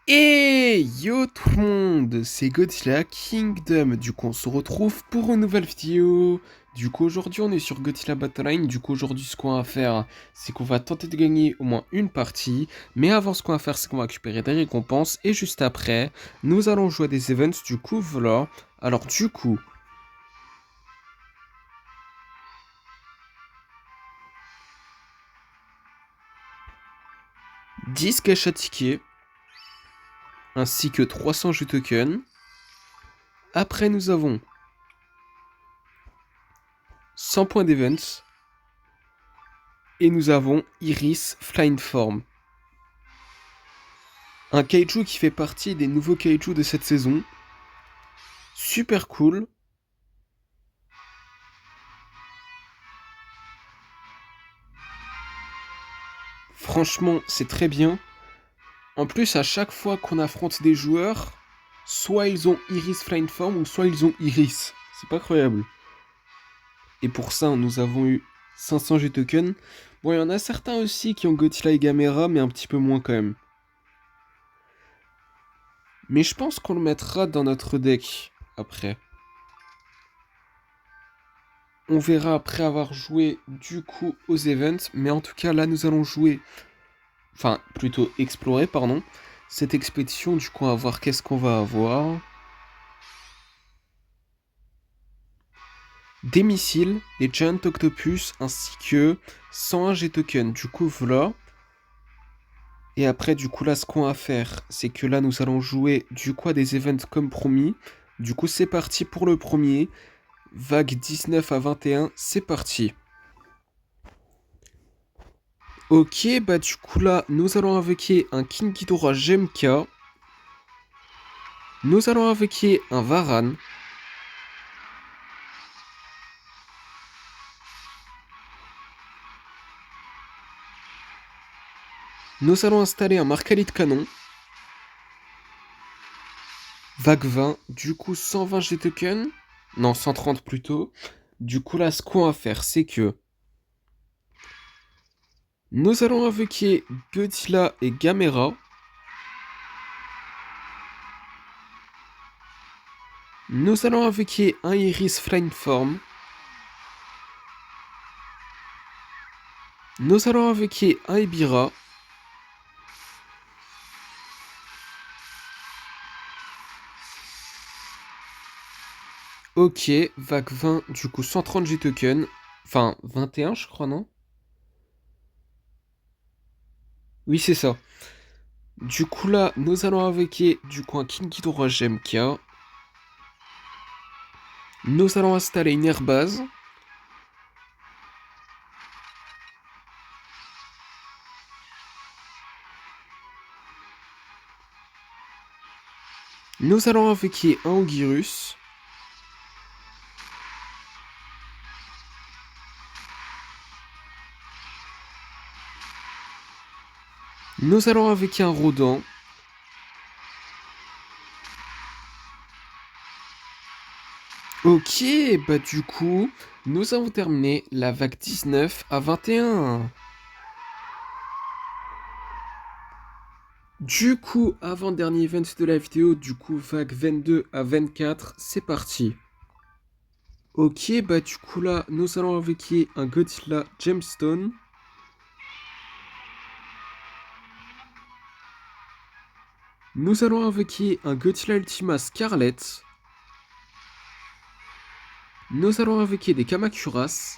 Et yo tout le monde, c'est Godzilla Kingdom. Du coup, on se retrouve pour une nouvelle vidéo. Du coup, aujourd'hui, on est sur Godzilla Battleline. Du coup, aujourd'hui, ce qu'on va faire, c'est qu'on va tenter de gagner au moins une partie. Mais avant, ce qu'on va faire, c'est qu'on va récupérer des récompenses. Et juste après, nous allons jouer à des events. Du coup, voilà. Alors, du coup, 10 caches à tickets, ainsi que 300 jeux tokens. Après, nous avons 100 points d'events. Et nous avons Iris Flying Form. Un kaiju qui fait partie des nouveaux kaiju de cette saison. Super cool. Franchement, c'est très bien. En plus, à chaque fois qu'on affronte des joueurs, soit ils ont Iris Flying Form ou soit ils ont Iris. C'est pas croyable. Et pour ça, nous avons eu 500 G tokens. Bon, il y en a certains aussi qui ont Godzilla et Gamera, mais un petit peu moins quand même. Mais je pense qu'on le mettra dans notre deck après. On verra après avoir joué du coup aux events, mais en tout cas là nous allons jouer, enfin plutôt explorer pardon, cette expédition. Du coup on va voir qu'est-ce qu'on va avoir. Des missiles, des Giant Octopus ainsi que 101 G-Token. Du coup voilà. Et après du coup là ce qu'on va faire, c'est que là nous allons jouer du coup à des events comme promis. Du coup c'est parti pour le premier. Vague 19 à 21, c'est parti. Ok, bah du coup là, nous allons invoquer un King Ghidorah Gemka. Nous allons invoquer un Varan. Nous allons installer un Marcalit Canon. Vague 20, du coup 120 G-Token. Non, 130 plutôt. Du coup là, ce qu'on va faire, c'est que nous allons invoquer Godzilla et Gamera. Nous allons invoquer un Iris Flying-Form. Nous allons invoquer un Ebirah. Ok, vague 20, du coup 130 G-Token. Enfin, 21 je crois, non? Oui, c'est ça. Du coup là, nous allons invoquer du coup un King Ghidorah Gemka. Nous allons installer une airbase. Nous allons invoquer un Ogirus. Nous allons invoquer un Rodan. Ok, bah du coup, nous avons terminé la vague 19 à 21. Du coup, avant-dernier event de la vidéo, du coup, vague 22 à 24, c'est parti. Ok, bah du coup là, nous allons invoquer un Godzilla Gemstone. Nous allons invoquer un Godzilla Ultima Scarlet. Nous allons invoquer des Kamacuras.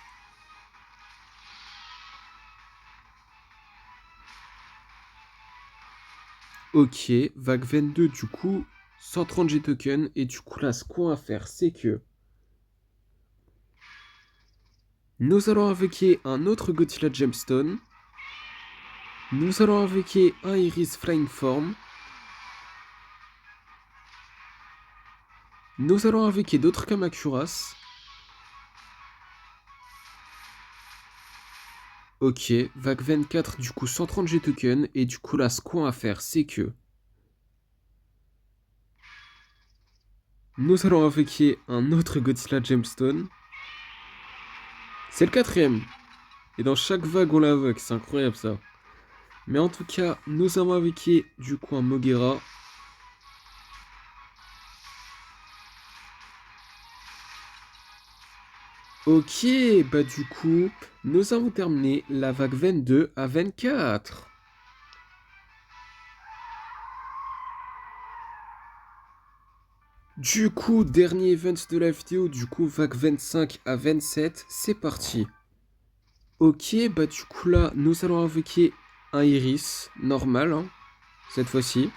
Ok, vague 22 du coup, 130 G-Token. Et du coup là, ce qu'on va faire, c'est que nous allons invoquer un autre Godzilla Gemstone. Nous allons invoquer un Iris Flying Form. Nous allons invoquer d'autres Kamacuras. Ok, vague 24 du coup 130 G-Token. Et du coup là, ce qu'on va faire, c'est que nous allons invoquer un autre Godzilla Gemstone. C'est le quatrième. Et dans chaque vague, on l'invoque. C'est incroyable ça. Mais en tout cas, nous avons invoqué du coup un Moguera. Ok, bah du coup, nous avons terminé la vague 22 à 24. Du coup, dernier event de la vidéo, du coup, vague 25 à 27, c'est parti. Ok, bah du coup là, nous allons invoquer un Iris, normal, hein, cette fois-ci.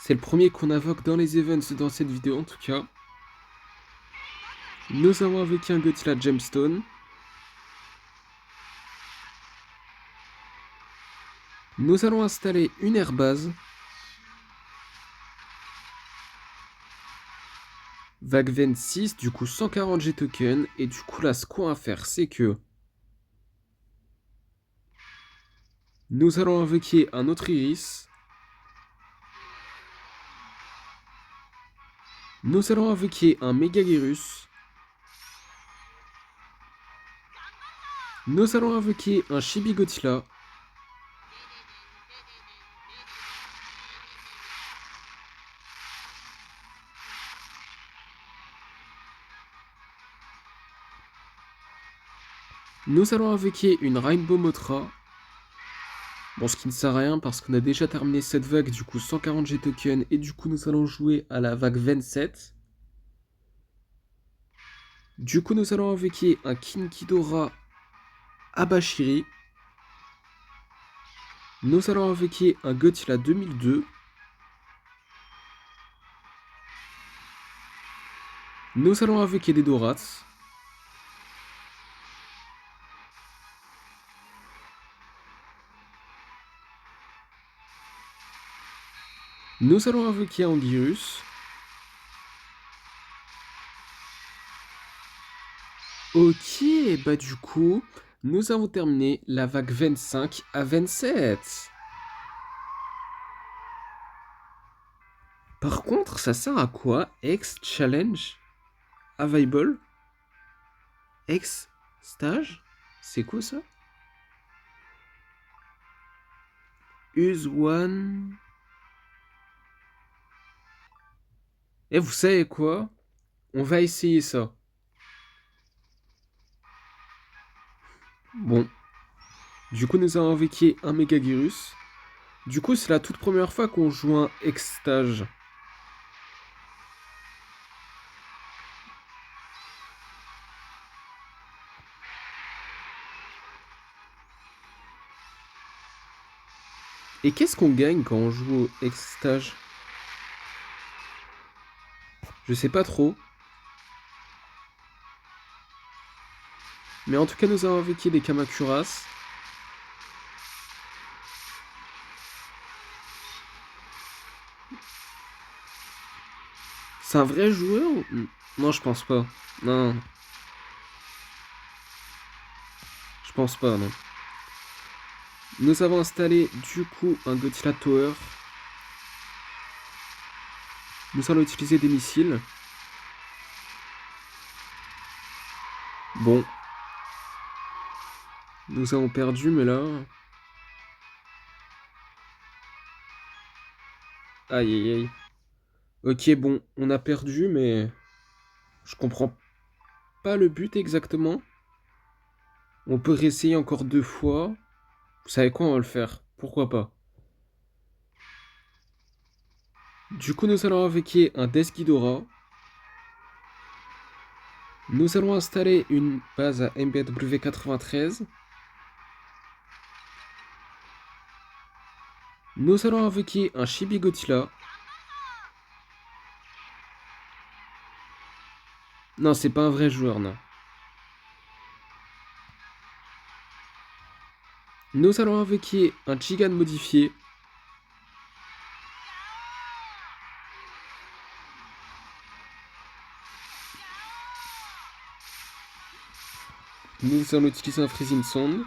C'est le premier qu'on invoque dans les events dans cette vidéo en tout cas. Nous avons invoqué un Godzilla Gemstone. Nous allons installer une airbase. Vague 26, du coup 140 G tokens. Et du coup là, ce qu'on va faire, c'est que nous allons invoquer un autre Iris. Nous allons invoquer un Megaguirus. Nous allons invoquer un Chibi Godzilla. Nous allons invoquer une Rainbow Mothra. Bon, ce qui ne sert à rien parce qu'on a déjà terminé cette vague, du coup 140 G tokens. Et du coup, nous allons jouer à la vague 27. Du coup, nous allons invoquer un King Ghidorah Abashiri. Nous allons invoquer un Godzilla 2002. Nous allons invoquer des Dorats. Nous allons invoquer un Anguirus. Ok, bah du coup, nous avons terminé la vague 25 à 27. Par contre, ça sert à quoi? X Challenge Available? X Stage? C'est quoi ça? Use one. Et vous savez quoi? On va essayer ça. Bon. Du coup, nous avons invoqué un Megaguirus. Du coup, c'est la toute première fois qu'on joue un X-Stage. Et qu'est-ce qu'on gagne quand on joue au X-Stage? Je sais pas trop. Mais en tout cas, nous avons invoqué des Kamakuras. C'est un vrai joueur ou... Non, je pense pas. Non. Je pense pas, non. Nous avons installé du coup un Godzilla Tower. Nous allons utiliser des missiles. Bon. Nous avons perdu, mais là... Aïe aïe aïe. Ok, bon, on a perdu, mais... Je comprends pas le but exactement. On peut réessayer encore 2 fois. Vous savez quoi, on va le faire. Pourquoi pas. Du coup, nous allons invoquer un Death Ghidorah. Nous allons installer une base à MBW93. Nous allons invoquer un Chibi Godzilla. Non, c'est pas un vrai joueur, non. Nous allons invoquer un Chigan modifié. Nous allons utiliser un Freezing Sound.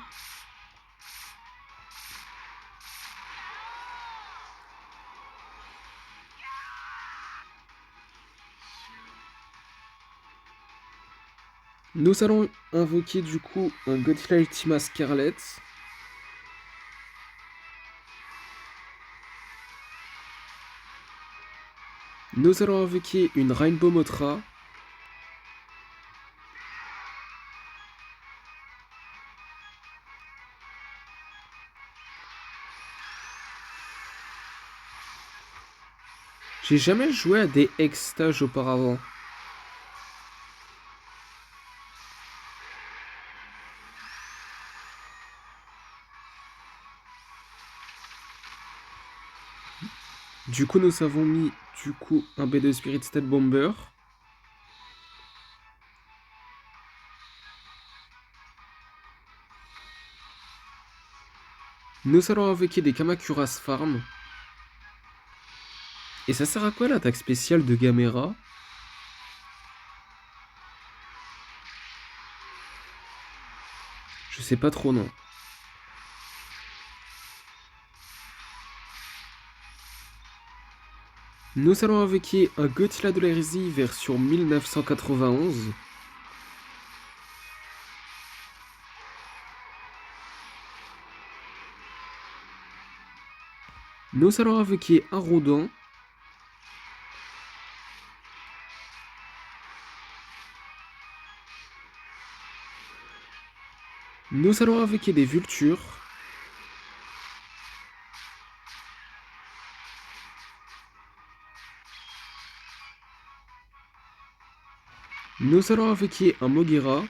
Nous allons invoquer du coup un Godzilla Ultima Scarlet. Nous allons invoquer une Rainbow Mothra. J'ai jamais joué à des X-Stages auparavant. Du coup, nous avons mis un B2 Spirit Steel Bomber. Nous allons invoquer des Kamacuras Farm. Et ça sert à quoi l'attaque spéciale de Gamera? Je sais pas trop, non. Nous allons invoquer un Godzilla de l'hérésie version 1991. Nous allons invoquer un Rodin. Nous allons invoquer des Vultures. Nous allons invoquer un Mogira.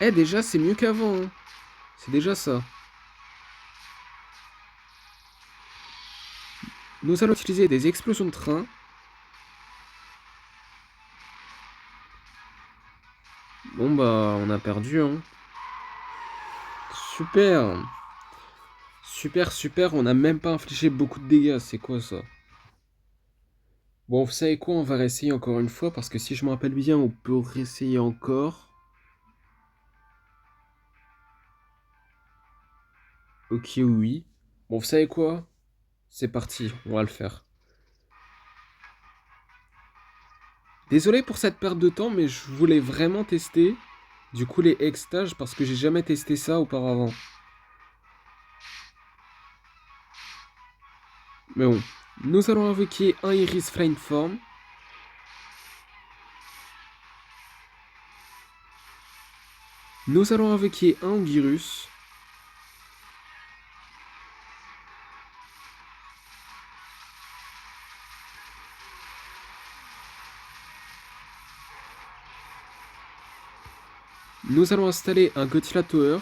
Eh, déjà, c'est mieux qu'avant. Hein. C'est déjà ça. Nous allons utiliser des explosions de train. Bon, bah, on a perdu, hein. Super. Super, super, on n'a même pas infligé beaucoup de dégâts. C'est quoi, ça? Bon, vous savez quoi, on va réessayer encore une fois, parce que si je me rappelle bien, on peut réessayer encore. Ok, oui. Bon, vous savez quoi? C'est parti, on va le faire. Désolé pour cette perte de temps, mais je voulais vraiment tester, du coup, les X-Stages, parce que j'ai jamais testé ça auparavant. Mais bon, nous allons invoquer un Iris Flameform. Nous allons invoquer un Angirus. Nous allons installer un Godzilla Tower.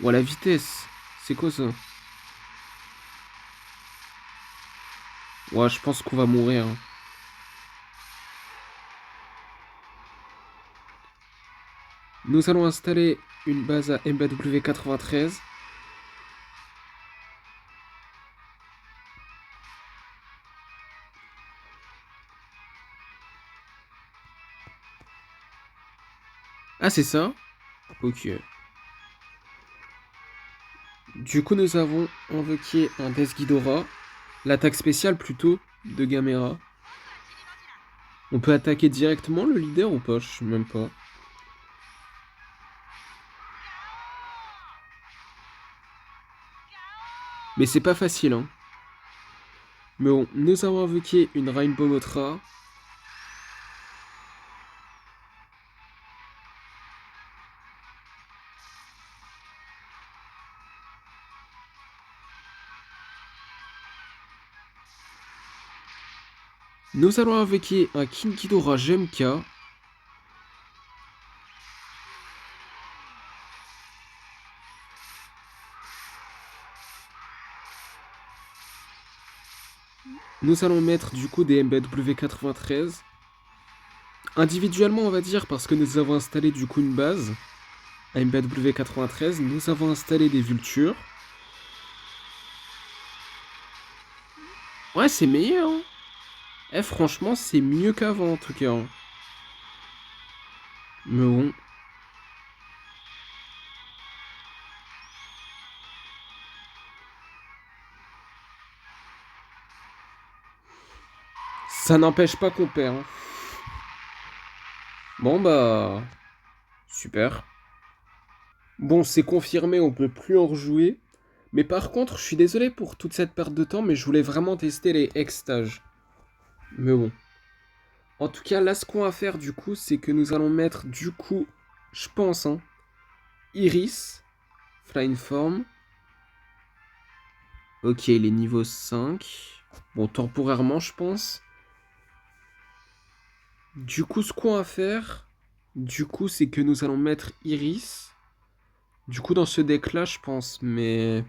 Oh, la vitesse. C'est quoi ça? Ouais, je pense qu'on va mourir. Hein. Nous allons installer une base à MBW 93. Ah, c'est ça? Ok. Du coup, nous avons invoqué un Death Ghidorah. L'attaque spéciale plutôt de Gamera. On peut attaquer directement le leader ou pas? Je sais même pas. Mais c'est pas facile, hein. Mais bon, nous avons invoqué une Rainbow Mothra. Nous allons invoquer un King Ghidorah Gemka. Nous allons mettre du coup des MBW 93. Individuellement, on va dire, parce que nous avons installé du coup une base. À MBW 93, nous avons installé des Vultures. Ouais, c'est meilleur. Hein. Eh, franchement, c'est mieux qu'avant en tout cas. Hein. Mais bon. Ça n'empêche pas qu'on perd. Hein. Bon bah... Super. Bon, c'est confirmé, on peut plus en rejouer. Mais par contre, je suis désolé pour toute cette perte de temps, mais je voulais vraiment tester les X-Stages. Mais bon. En tout cas, là, ce qu'on va faire, du coup, c'est que nous allons mettre, du coup, je pense, hein, Iris, Flying Form. Ok, il est niveau 5. Bon, temporairement, je pense. Du coup, ce qu'on va faire, du coup, c'est que nous allons mettre Iris. Du coup, dans ce deck-là, je pense, mais...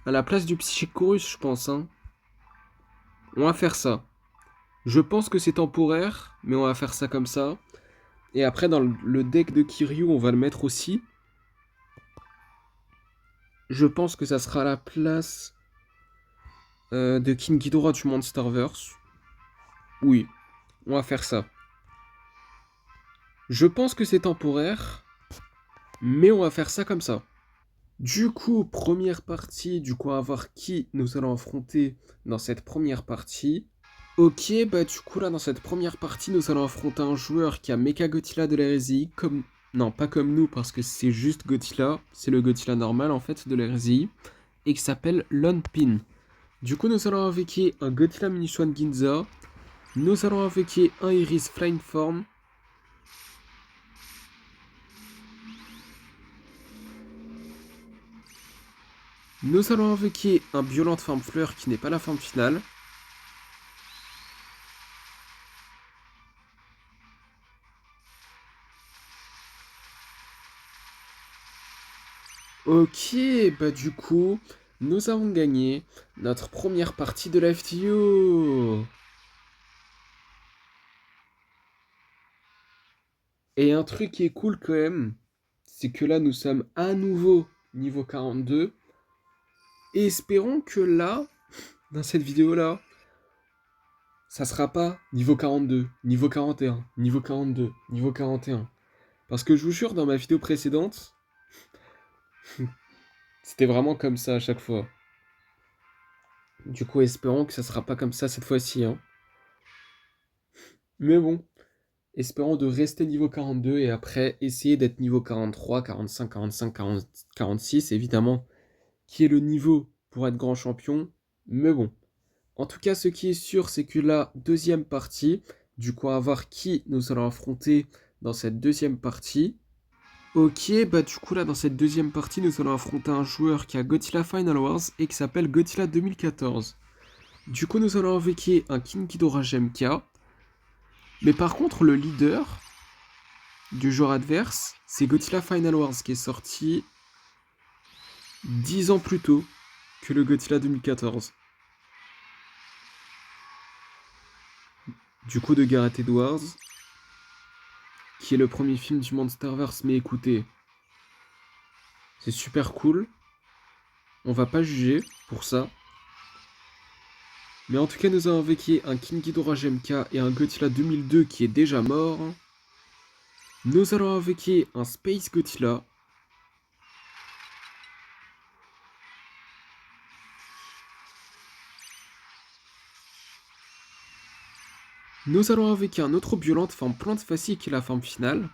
À la place du Psychorus, je pense, hein. On va faire ça. Je pense que c'est temporaire, mais on va faire ça comme ça. Et après, dans le deck de Kiryu, on va le mettre aussi. Je pense que ça sera à la place de King Ghidorah du Monsterverse. Oui, on va faire ça. Je pense que c'est temporaire, mais on va faire ça comme ça. Du coup, première partie, du coup, on va voir qui nous allons affronter dans cette première partie. Ok, bah du coup là dans cette première partie nous allons affronter un joueur qui a Mecha Godzilla de l'hérésie, comme... Non, pas comme nous parce que c'est juste Godzilla, c'est le Godzilla normal en fait de l'hérésie, et qui s'appelle Lone Pin. Du coup nous allons invoquer un Godzilla Minuswan Ginza, nous allons invoquer un Iris Flying Form, nous allons invoquer un Violente Forme Fleur qui n'est pas la forme finale, ok, bah du coup, nous avons gagné notre première partie de la vidéo. Et un truc qui est cool quand même, c'est que là nous sommes à nouveau niveau 42. Et espérons que là, dans cette vidéo-là, ça sera pas niveau 42, niveau 41, niveau 42, niveau 41. Parce que je vous jure, dans ma vidéo précédente, c'était vraiment comme ça à chaque fois. Du coup, espérons que ça sera pas comme ça cette fois-ci, hein. Mais bon, espérons de rester niveau 42 et après essayer d'être niveau 43, 45, 45, 40, 46, évidemment, qui est le niveau pour être grand champion. Mais bon, en tout cas, ce qui est sûr, c'est que la deuxième partie, du coup, on va voir qui nous allons affronter dans cette deuxième partie. Ok, bah du coup, là, dans cette deuxième partie, nous allons affronter un joueur qui a Godzilla Final Wars et qui s'appelle Godzilla 2014. Du coup, nous allons invoquer un King Ghidorah GMK. Mais par contre, le leader du joueur adverse, c'est Godzilla Final Wars qui est sorti 10 ans plus tôt que le Godzilla 2014. Du coup, de Gareth Edwards, qui est le premier film du Monsterverse, mais écoutez, c'est super cool. On va pas juger pour ça. Mais en tout cas, nous avons invoqué un King Ghidorah GMK et un Godzilla 2002 qui est déjà mort. Nous allons invoquer un Space Godzilla. Nous allons invoquer un autre violente forme plante facile qui est la forme finale.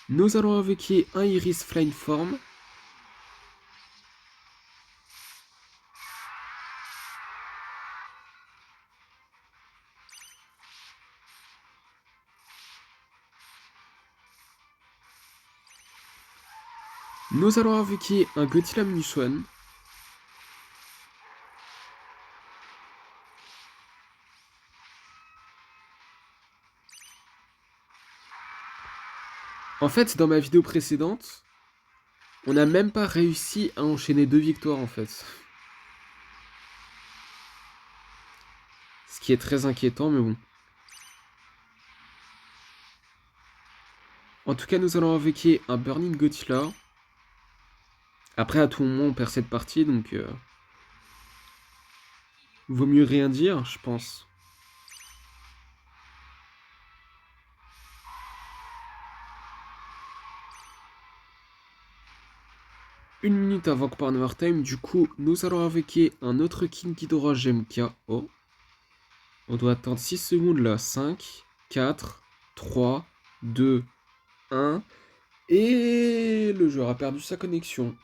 Nous allons invoquer un Iris Flying Form. Nous allons invoquer un Godzilla Minuswan. En fait, dans ma vidéo précédente, on n'a même pas réussi à enchaîner 2 victoires en fait. Ce qui est très inquiétant, mais bon. En tout cas, nous allons invoquer un Burning Godzilla. Après, à tout moment, on perd cette partie, donc... vaut mieux rien dire, je pense. Une minute avant que Power Time, du coup, nous allons invoquer un autre King Ghidorah GMK. Oh. On doit attendre 6 secondes là. 5, 4, 3, 2, 1. Et le joueur a perdu sa connexion.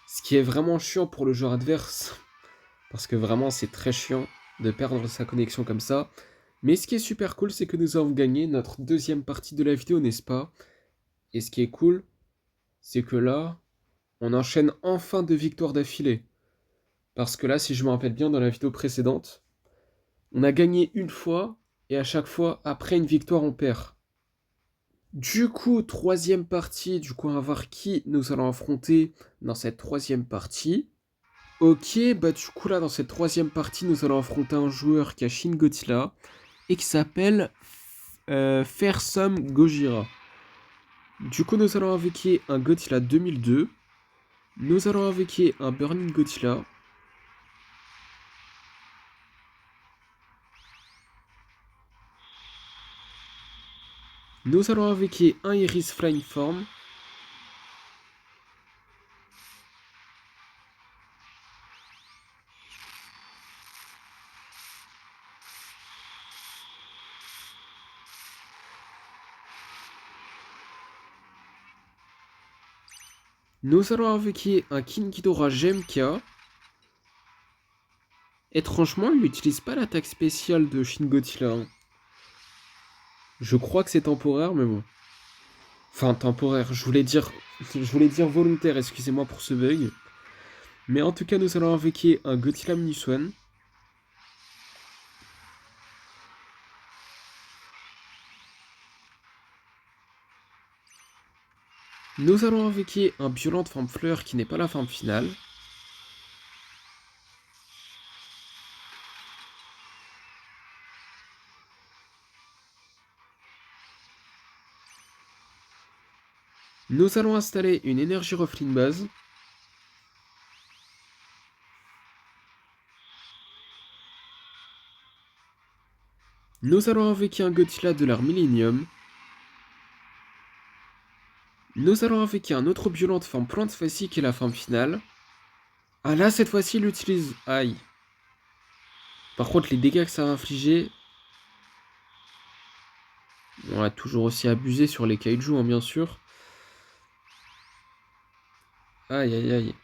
Ce qui est vraiment chiant pour le joueur adverse. Parce que vraiment, c'est très chiant de perdre sa connexion comme ça. Mais ce qui est super cool, c'est que nous avons gagné notre deuxième partie de la vidéo, n'est-ce pas? Et ce qui est cool, c'est que là, on enchaîne enfin 2 victoires d'affilée. Parce que là, si je me rappelle bien, dans la vidéo précédente, on a gagné une fois, et à chaque fois, après une victoire, on perd. Du coup, troisième partie, on va voir qui nous allons affronter dans cette troisième partie. Ok, bah du coup là, dans cette troisième partie, nous allons affronter un joueur qui a Shin Godzilla et qui s'appelle Fearsome Gojira. Du coup, nous allons invoquer un Godzilla 2002. Nous allons invoquer un Burning Godzilla. Nous allons invoquer un Iris Flying Form. Nous allons invoquer un King Ghidorah GMK. Étrangement, il n'utilise pas l'attaque spéciale de Shin Godzilla. Je crois que c'est temporaire, mais bon. Enfin, temporaire, je voulais dire volontaire, excusez-moi pour ce bug. Mais en tout cas, nous allons invoquer un Godzilla Minus One. Nous allons invoquer un Violente Forme Fleur qui n'est pas la forme finale. Nous allons installer une énergie Ruffling base. Nous allons invoquer un Godzilla de l'art Millennium. Nous allons invoquer un autre Violente Forme Plante Facile qui est la forme finale. Ah là, cette fois-ci, il utilise... Aïe. Par contre, les dégâts que ça va infliger... On va toujours aussi abuser sur les kaiju, hein, bien sûr. Aïe, aïe, aïe.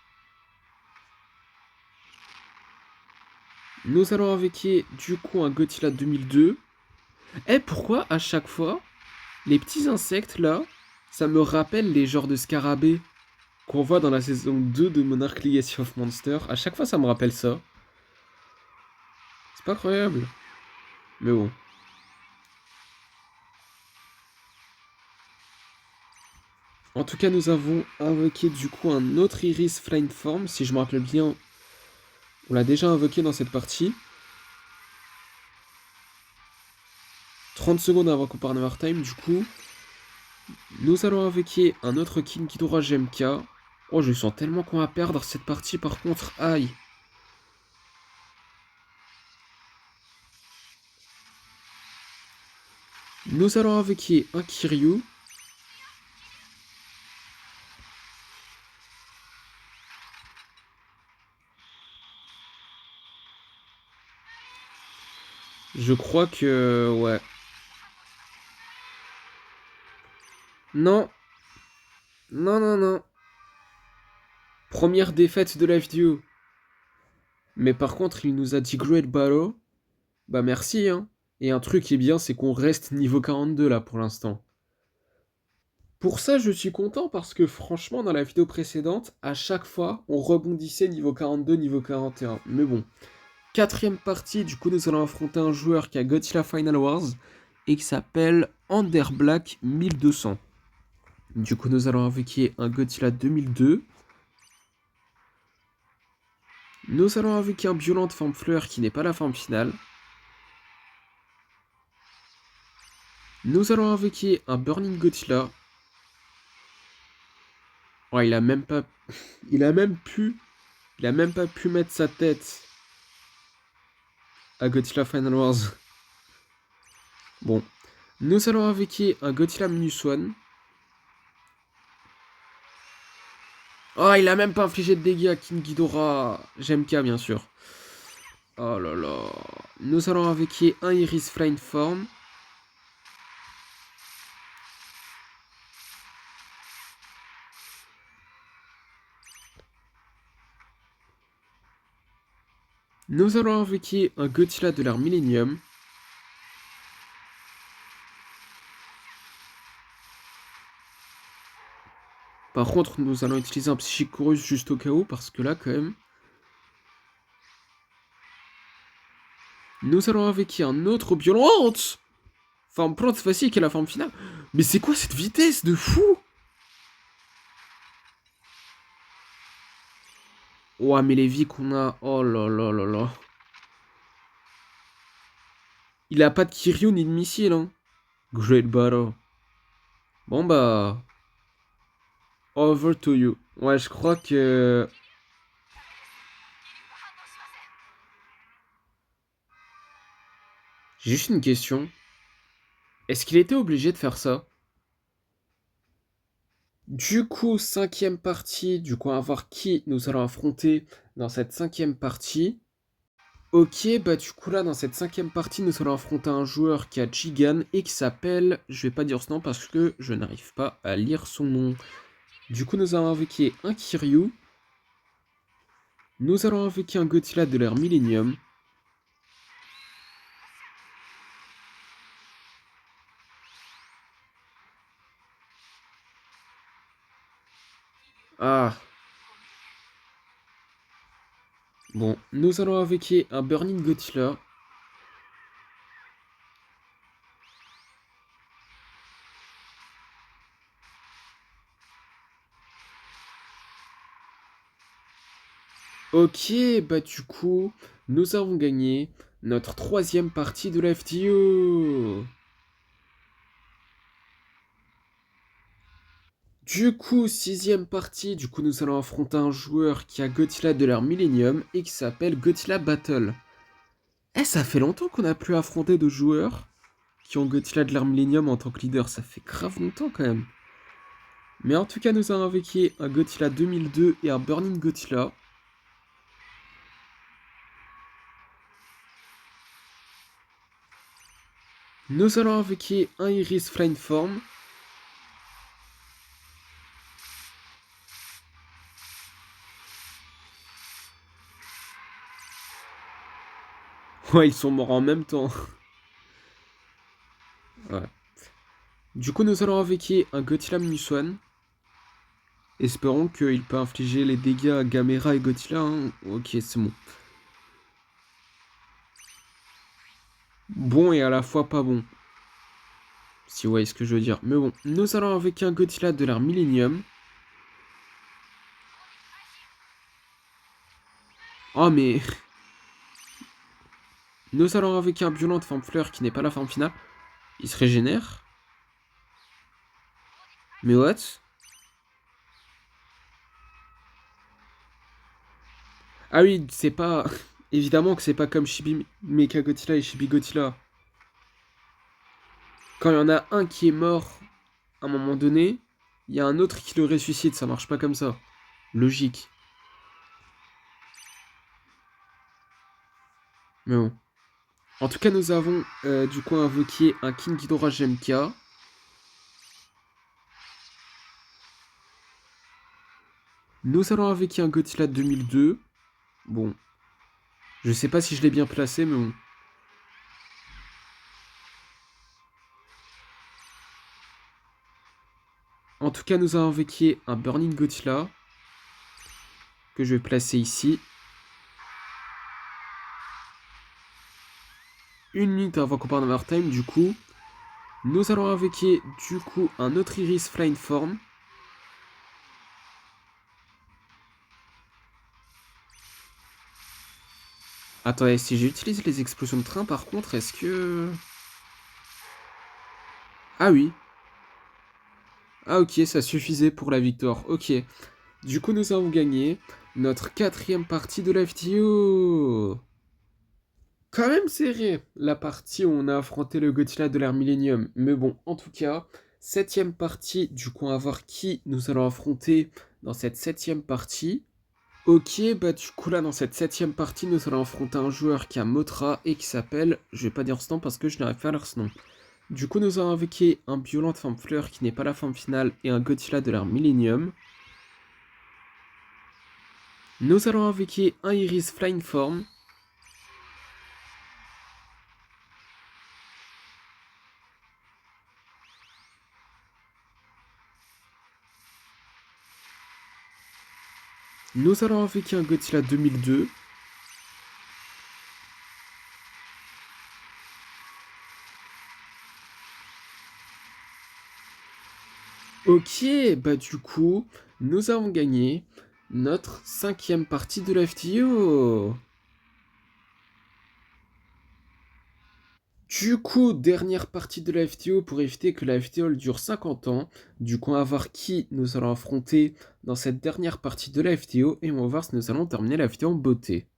Nous allons invoquer du coup un Godzilla 2002. Eh, pourquoi à chaque fois, les petits insectes là, ça me rappelle les genres de scarabées qu'on voit dans la saison 2 de Monarch Legacy of Monsters. À chaque fois, ça me rappelle ça. C'est pas incroyable. Mais bon. En tout cas, nous avons invoqué du coup un autre Iris Flying Form. Si je me rappelle bien, on l'a déjà invoqué dans cette partie. 30 secondes avant qu'on parte Time, du coup. Nous allons invoquer un autre King Ghidorah GMK. Oh, je sens tellement qu'on va perdre cette partie par contre. Aïe. Nous allons invoquer un Kiryu. Je crois que... ouais. Non. Non, non, non. Première défaite de la vidéo. Mais par contre, il nous a dit Great Battle. Bah merci, hein. Et un truc qui est bien, c'est qu'on reste niveau 42 là pour l'instant. Pour ça, je suis content parce que franchement, dans la vidéo précédente, à chaque fois, on rebondissait niveau 42, niveau 41. Mais bon. Quatrième partie, du coup, nous allons affronter un joueur qui a Godzilla Final Wars et qui s'appelle Underblack 1200. Du coup, nous allons invoquer un Godzilla 2002. Nous allons invoquer un Violente Forme Fleur qui n'est pas la forme finale. Nous allons invoquer un Burning Godzilla. Oh, il a même pas... Il a même pas pu mettre sa tête à Godzilla Final Wars. Bon. Nous allons invoquer un Godzilla Minus One. Oh, il a même pas infligé de dégâts à King Ghidorah. GMK, bien sûr. Oh là là. Nous allons invoquer un Iris Flying Form. Nous allons invoquer un Godzilla de l'ère Millennium. Par contre, nous allons utiliser un Psychic Chorus juste au cas où, parce que là, quand même... Nous allons invoquer un autre Violente. Forme plante facile qui est la forme finale. Mais c'est quoi cette vitesse de fou? Ouah, mais les vies qu'on a... Oh là là là là. Il a pas de Kiryu ni de missile, hein. Great battle. Bon bah... Over to you. Ouais, je crois que... J'ai juste une question. Est-ce qu'il était obligé de faire ça? Du coup, cinquième partie. Du coup, on va voir qui nous allons affronter dans cette cinquième partie. Ok, bah du coup là, dans cette cinquième partie, nous allons affronter un joueur qui a Jigan et qui s'appelle... Je vais pas dire ce nom parce que je n'arrive pas à lire son nom. Du coup, nous allons invoquer un Kiryu. Nous allons invoquer un Godzilla de l'ère Millennium. Ah. Bon, nous allons invoquer un Burning Godzilla. Ok, bah du coup, nous avons gagné notre troisième partie de la FTO. Du coup, sixième partie, du coup nous allons affronter un joueur qui a Godzilla de l'ère Millennium et qui s'appelle Godzilla Battle. Eh, ça fait longtemps qu'on a plus affronté de joueurs qui ont Godzilla de l'ère Millennium en tant que leader, ça fait grave longtemps quand même. Mais en tout cas, nous avons invoqué un Godzilla 2002 et un Burning Godzilla. Nous allons invoquer un Iris Flying Form. Ouais, ils sont morts en même temps. Ouais. Du coup, nous allons invoquer un Godzilla Minus One. Espérons qu'il peut infliger les dégâts à Gamera et Godzilla. Hein. Ok, c'est bon. Bon et à la fois pas bon. Si vous voyez ce que je veux dire. Mais bon, nous allons invoquer un Godzilla de l'ère Millennium. Oh mais... Nous allons invoquer un Violent de forme fleur qui n'est pas la forme finale. Il se régénère. Mais what? Ah oui, c'est pas... Évidemment que c'est pas comme Chibi Mecha Godzilla et Chibi Godzilla. Quand il y en a un qui est mort à un moment donné, il y a un autre qui le ressuscite. Ça marche pas comme ça. Logique. Mais bon. En tout cas, nous avons du coup invoqué un King Ghidorah GMK. Nous allons invoquer un Godzilla 2002. Bon. Je sais pas si je l'ai bien placé, mais bon. En tout cas, nous avons invoqué un Burning Godzilla. Que je vais placer ici. Une minute avant qu'on parte en overtime, du coup. Nous allons invoquer, du coup, un autre Iris Flying Form. Attendez, si j'utilise les explosions de train, par contre, est-ce que... Ah oui. Ah ok, ça suffisait pour la victoire. Ok. Du coup, nous avons gagné notre quatrième partie de la FTO. Quand même serré, la partie où on a affronté le Godzilla de l'ère Millennium. Mais bon, en tout cas, septième partie, du coup, on va voir qui nous allons affronter dans cette septième partie. Ok, bah du coup là, dans cette septième partie, nous allons affronter un joueur qui a Motra et qui s'appelle... Je vais pas dire ce nom parce que je n'arrive pas à lire ce nom. Du coup, nous allons invoquer un Violent de forme fleur qui n'est pas la forme finale et un Godzilla de l'ère Millennium. Nous allons invoquer un Iris Flying Form. Nous allons avec un Godzilla 2002. Ok, bah du coup, nous avons gagné notre 5e partie de la FTO. Du coup, dernière partie de la FTO pour éviter que la FTO dure 50 ans. Du coup, on va voir qui nous allons affronter dans cette dernière partie de la FTO et on va voir si nous allons terminer la FTO en beauté.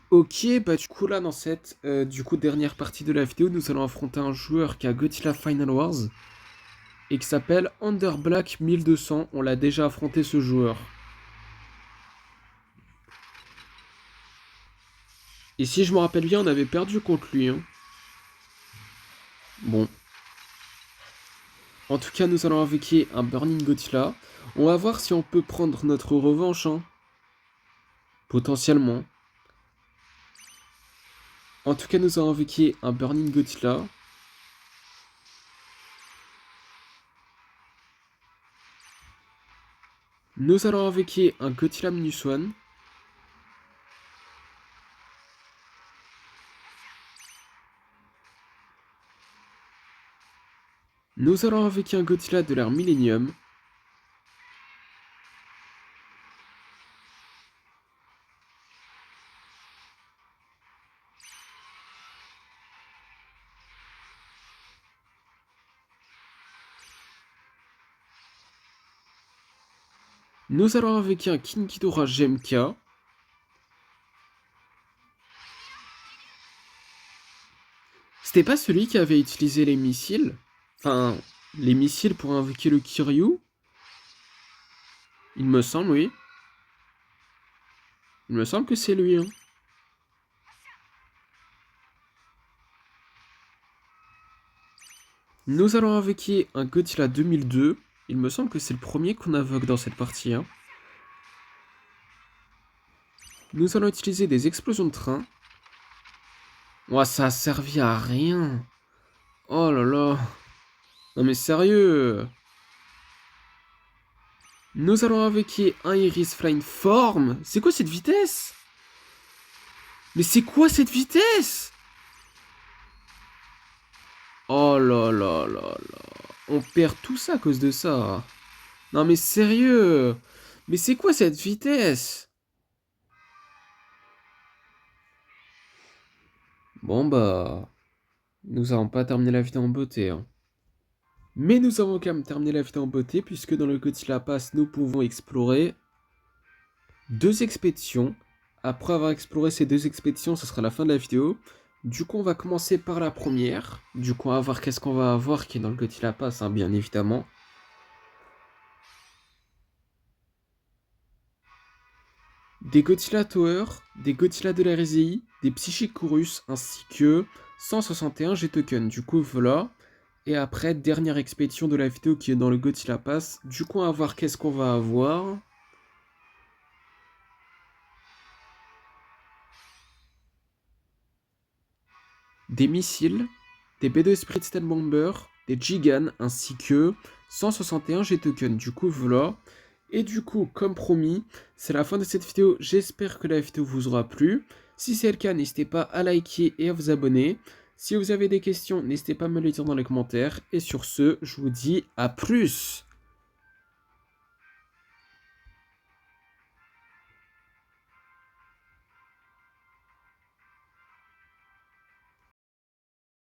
Ok, bah du coup là dans cette dernière partie de la vidéo, nous allons affronter un joueur qui a Godzilla Final Wars et qui s'appelle Underblack 1200. On l'a déjà affronté ce joueur. Et si je me rappelle bien, on avait perdu contre lui. Hein. Bon. En tout cas, nous allons invoquer un Burning Godzilla. On va voir si on peut prendre notre revanche. Hein. Potentiellement. En tout cas, nous allons invoquer un Burning Godzilla. Nous allons invoquer un Godzilla Minus One. Nous allons invoquer un Godzilla de l'ère Millennium. Nous allons invoquer un King Ghidorah GMK. C'était pas celui qui avait utilisé les missiles? Enfin, les missiles pour invoquer le Kiryu? Il me semble, oui. Il me semble que c'est lui, hein. Nous allons invoquer un Godzilla 2002. Il me semble que c'est le premier qu'on invoque dans cette partie, hein. Nous allons utiliser des explosions de train. Ouah, ça a servi à rien. Oh là là. Non mais sérieux. Nous allons invoquer un Iris Flying Form. C'est quoi cette vitesse? Mais c'est quoi cette vitesse? Oh là là là là. On perd tout ça à cause de ça. Non mais sérieux. Mais c'est quoi cette vitesse? Bon bah... Nous avons pas terminé la vidéo en beauté. Hein. Mais nous avons quand même terminé la vidéo en beauté puisque dans le Godzilla Pass, nous pouvons explorer 2 expéditions. Après avoir exploré ces 2 expéditions, ce sera la fin de la vidéo. Du coup, on va commencer par la première. Du coup, on va voir qu'est-ce qu'on va avoir qui est dans le Godzilla Pass, hein, bien évidemment. Des Godzilla Tower, des Godzilla de la RZI, des Psychicorus, ainsi que 161 G-Token. Du coup, voilà. Et après, dernière expédition de la vidéo qui est dans le Godzilla Pass. Du coup, on va voir qu'est-ce qu'on va avoir. Des missiles, des B2 Spirit Stand Bomber, des Gigan, ainsi que 161 G-Token. Du coup, voilà. Et du coup, comme promis, c'est la fin de cette vidéo. J'espère que la vidéo vous aura plu. Si c'est le cas, n'hésitez pas à liker et à vous abonner. Si vous avez des questions, n'hésitez pas à me les dire dans les commentaires. Et sur ce, je vous dis à plus.